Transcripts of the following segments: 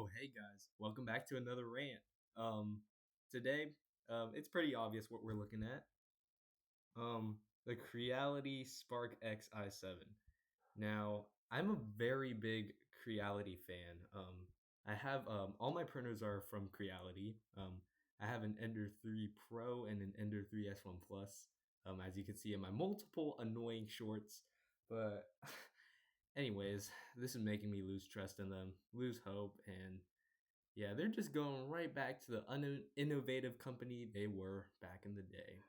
Oh, hey guys, welcome back to another rant. Um, Today, it's pretty obvious what we're looking at. The Creality SparkX i7. Now, I'm a very big Creality fan. I have all my printers are from Creality. I have an Ender 3 Pro and an Ender 3 S1 Plus. As you can see in my multiple annoying shorts, but anyways, this is making me lose trust in them, lose hope, and yeah, they're just going right back to the uninnovative company they were back in the day.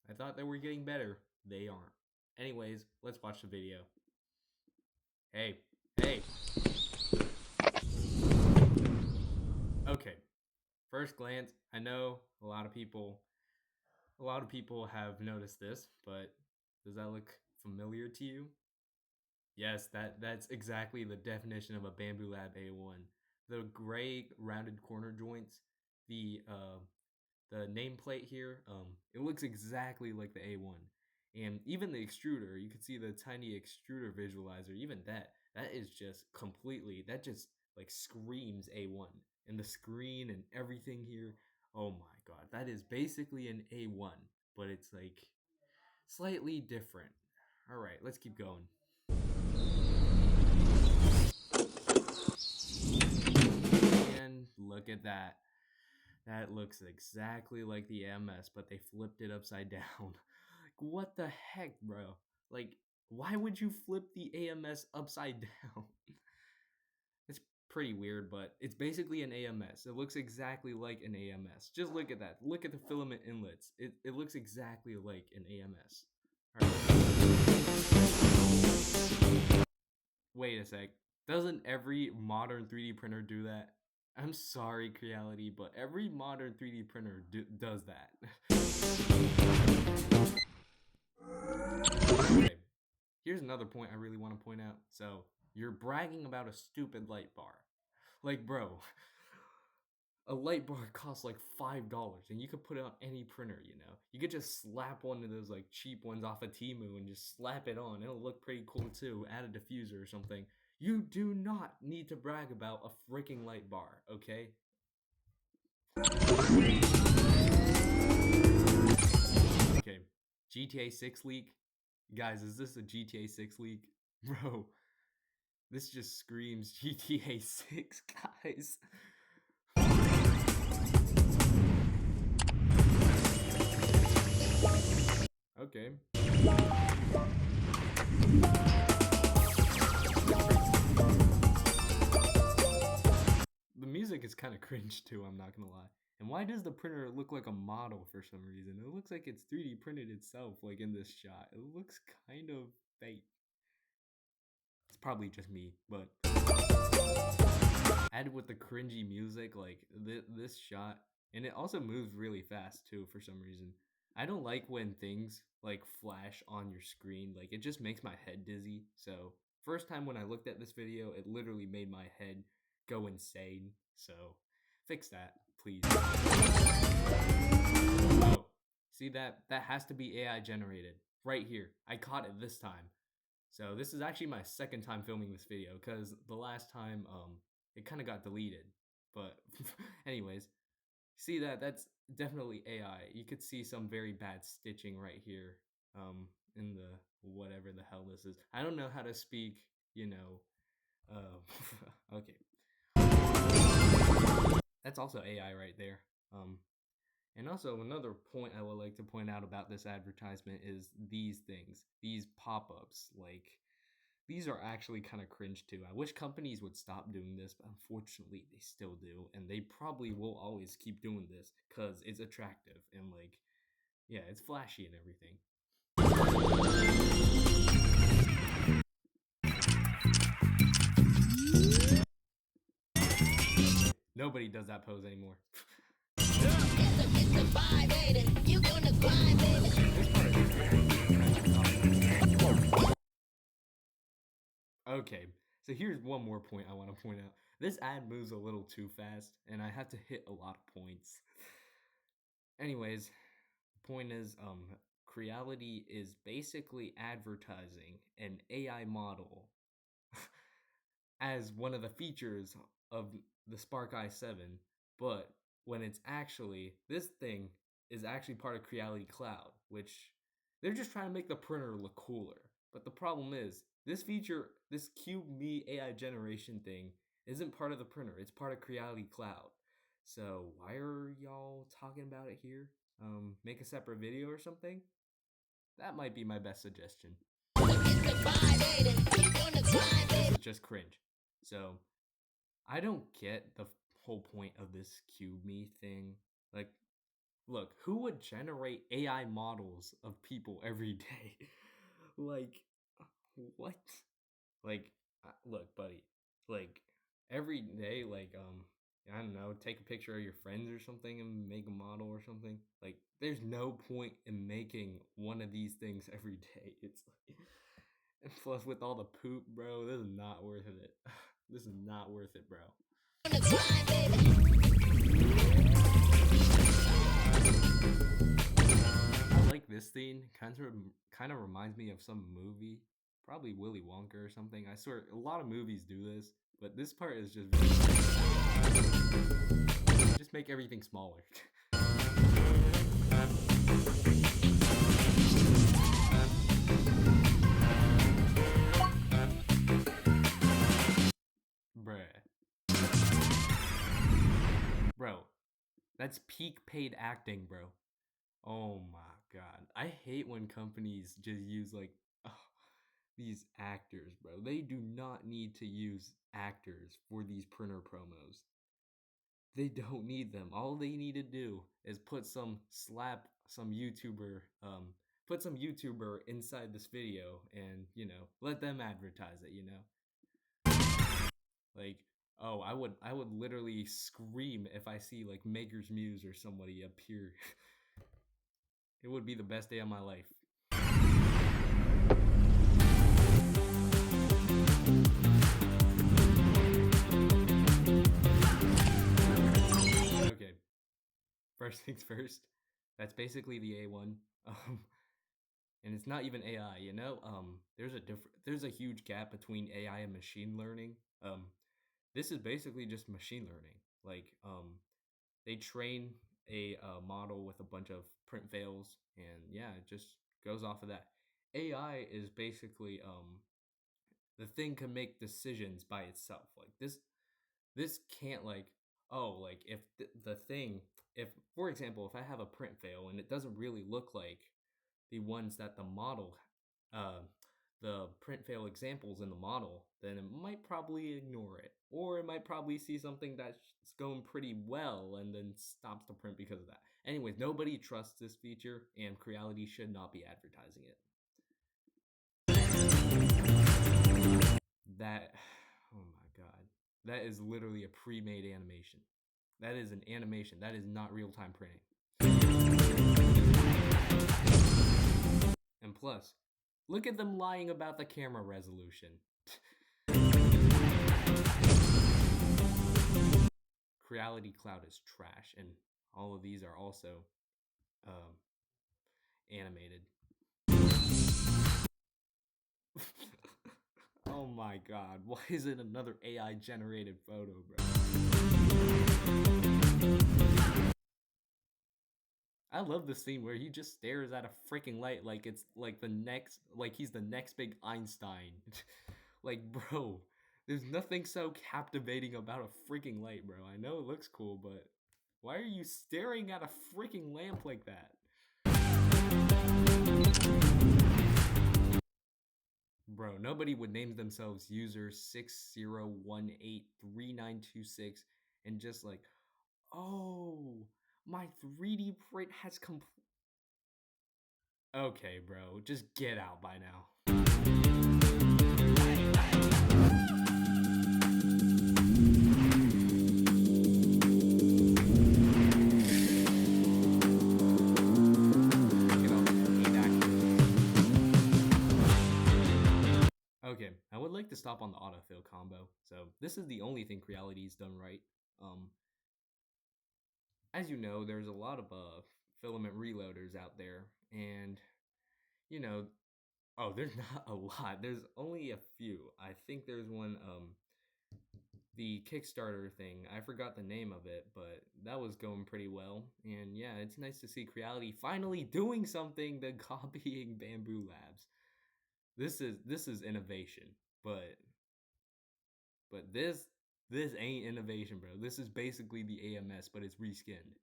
I thought they were getting better. They aren't. Anyways, let's watch the video. Hey, hey. Okay. First glance, I know a lot of people have noticed this, but does that look familiar to you? Yes, that's exactly the definition of a Bambu Lab A1. The gray rounded corner joints, the nameplate here, it looks exactly like the A1. And even the extruder, you can see the tiny extruder visualizer, even that is just completely, that just like screams A1. And the screen and everything here, oh my god, that is basically an A1, but it's like slightly different. All right, let's keep going. And look at that. That looks exactly like the AMS, but they flipped it upside down. Like, what the heck, bro? Like, why would you flip the AMS upside down? It's pretty weird, but it's basically an AMS. It looks exactly like an AMS. Just look at that. Look at the filament inlets. It looks exactly like an AMS. Alright. Wait a sec. Doesn't every modern 3D printer do that? I'm sorry, Creality, but every modern 3D printer does that. Okay, here's another point I really want to point out. So, you're bragging about a stupid light bar. Like, bro, a light bar costs like $5 and you could put it on any printer, you know? You could just slap one of those like cheap ones off of Temu and just slap it on. It'll look pretty cool too. Add a diffuser or something. You do not need to brag about a freaking light bar, okay? Okay, GTA 6 leak? Guys, is this a GTA 6 leak? Bro, this just screams GTA 6, guys. Okay. The music is kind of cringe too, I'm not gonna lie. And why does the printer look like a model for some reason? It looks like it's 3D printed itself, like in this shot. It looks kind of fake. It's probably just me, but added with the cringy music, like this shot, and it also moves really fast too for some reason. I don't like when things like flash on your screen, like it just makes my head dizzy. So, first time when I looked at this video, it literally made my head go insane. So, fix that, please. Oh, see that has to be AI generated right here. I caught it this time. So this is actually my second time filming this video because the last time it kind of got deleted. But anyways, see that's definitely AI. You could see some very bad stitching right here in the whatever the hell this is. I don't know how to speak, you know. Okay. That's also AI right there. And also another point I would like to point out about this advertisement is these things, these pop-ups. Like these are actually kind of cringe too. I wish companies would stop doing this, but unfortunately they still do, and they probably will always keep doing this because it's attractive and like, yeah, it's flashy and everything. Nobody does that pose anymore. Okay, so here's one more point I want to point out. This ad moves a little too fast, and I have to hit a lot of points. Anyways, the point is, Creality is basically advertising an AI model as one of the features of the Spark i7, but when it's actually this thing is actually part of Creality Cloud, which they're just trying to make the printer look cooler. But the problem is, this feature, this Cube Me AI generation thing, isn't part of the printer. It's part of Creality Cloud. So why are y'all talking about it here? Make a separate video or something? That might be my best suggestion. This is just cringe. So I don't get the whole point of this Cube Me thing. Like, look, who would generate AI models of people every day? Like, what? Like, look, buddy. Like, every day, like, I don't know, take a picture of your friends or something and make a model or something. Like, there's no point in making one of these things every day. It's like, and plus with all the poop, bro, this is not worth it. This is not worth it, bro. I like this thing. Kind of reminds me of some movie, probably Willy Wonka or something. I swear, a lot of movies do this, but this part is just just make everything smaller. Bruh. Bro, that's peak paid acting, bro. Oh my god. I hate when companies just use like these actors, bro. They do not need to use actors for these printer promos. They don't need them. All they need to do is put some YouTuber inside this video and, let them advertise it. Like, oh, I would literally scream if I see like Maker's Muse or somebody appear. It would be the best day of my life. Okay. First things first. That's basically the A1. Um, and it's not even AI. There's a huge gap between AI and machine learning. This is basically just machine learning. Like, they train a model with a bunch of print fails, and yeah, it just goes off of that. AI is basically the thing can make decisions by itself. Like this can't like, oh, like if the thing, if for example, if I have a print fail and it doesn't really look like the ones that uh the print fail examples in the model, then it might probably ignore it, or it might probably see something that's going pretty well and then stops the print because of that. Anyways, nobody trusts this feature, and Creality should not be advertising it. That, oh my god, that is literally a pre-made animation. That is an animation. That is not real-time printing. And plus, look at them lying about the camera resolution. Creality Cloud is trash, and all of these are also um, animated. Oh my god, why is it another AI generated photo, bro? I love the scene where he just stares at a freaking light like it's like he's the next big Einstein. Like, bro, there's nothing so captivating about a freaking light, bro. I know it looks cool, but why are you staring at a freaking lamp like that? Bro, nobody would name themselves user 60183926 and just like, oh, my 3D print has complete. Okay, bro, just get out by now. Okay, I would like to stop on the autofill combo. So this is the only thing Creality's done right. As you know, there's a lot of filament reloaders out there, and you know, oh, there's not a lot. There's only a few. I think there's one. the Kickstarter thing. I forgot the name of it, but that was going pretty well. And yeah, it's nice to see Creality finally doing something than copying Bambu Labs. This is innovation, but this ain't innovation, bro. This is basically the AMS, but it's reskinned.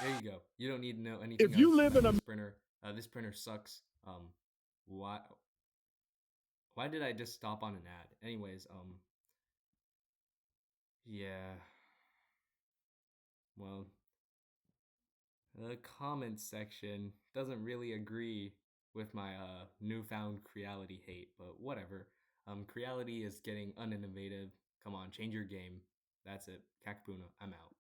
There you go. You don't need to know anything If you else live about in a this printer. This printer sucks. Why why did I just stop on an ad? Anyways, yeah. Well, the comments section doesn't really agree with my newfound Creality hate, but whatever. Creality is getting uninnovative. Come on, change your game. That's it. Kakapona, I'm out.